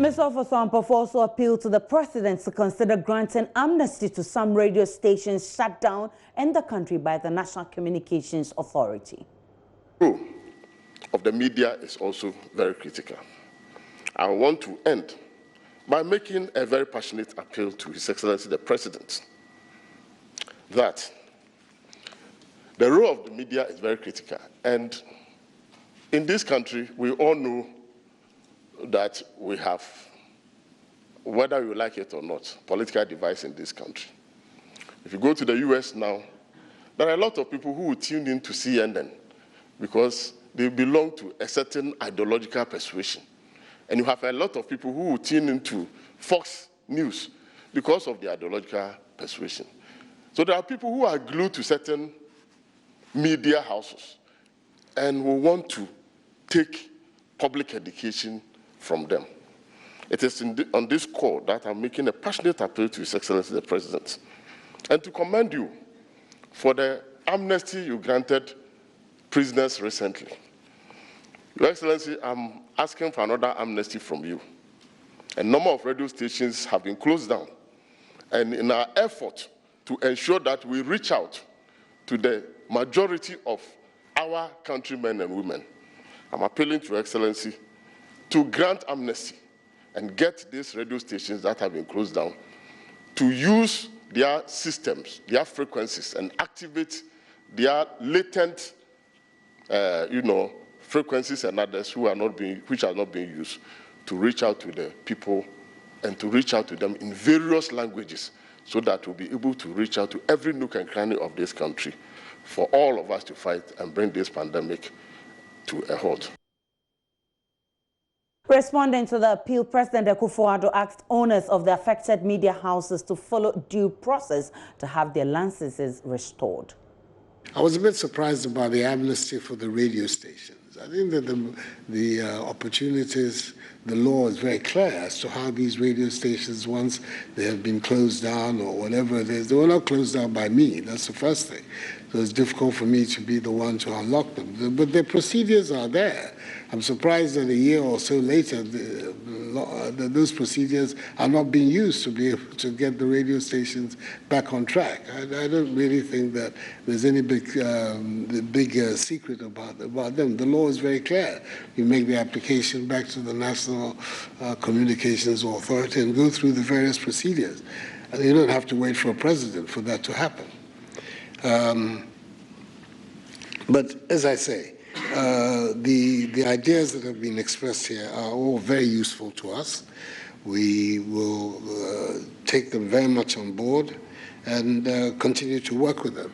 Ms. Ofoso-Ampofo also appealed to the president to consider granting amnesty to some radio stations shut down in the country by the National Communications Authority. The role of the media is also very critical. I want to end by making a very passionate appeal to His Excellency the President that the role of the media is very critical. And in this country, we all know that we have, whether you like it or not, political device in this country. If you go to the US now, there are a lot of people who will tune in to CNN because they belong to a certain ideological persuasion. And you have a lot of people who will tune into Fox News because of the ideological persuasion. So there are people who are glued to certain media houses and will want to take public education from them. It is on this call that I'm making a passionate appeal to His Excellency the President and to commend you for the amnesty you granted prisoners recently. Your Excellency, I'm asking for another amnesty from you. A number of radio stations have been closed down, and in our effort to ensure that we reach out to the majority of our countrymen and women, I'm appealing to Your Excellency to grant amnesty and get these radio stations that have been closed down to use their systems, their frequencies, and activate their latent, frequencies and others which are not being used to reach out to the people and to reach out to them in various languages so that we'll be able to reach out to every nook and cranny of this country for all of us to fight and bring this pandemic to a halt. Responding to the appeal, President Akufo-Addo asked owners of the affected media houses to follow due process to have their licenses restored. I was a bit surprised about the amnesty for the radio stations. I think that the opportunities, the law is very clear as to how these radio stations, once they have been closed down or whatever it is, they were not closed down by me. That's the first thing. So it's difficult for me to be the one to unlock them. But the procedures are there. I'm surprised that a year or so later, those procedures are not being used to be able to get the radio stations back on track. I don't really think that there's any big secret about them. The law is very clear. You make the application back to the National Communications Authority and go through the various procedures. And you don't have to wait for a president for that to happen. But as I say, the ideas that have been expressed here are all very useful to us. We will take them very much on board and continue to work with them.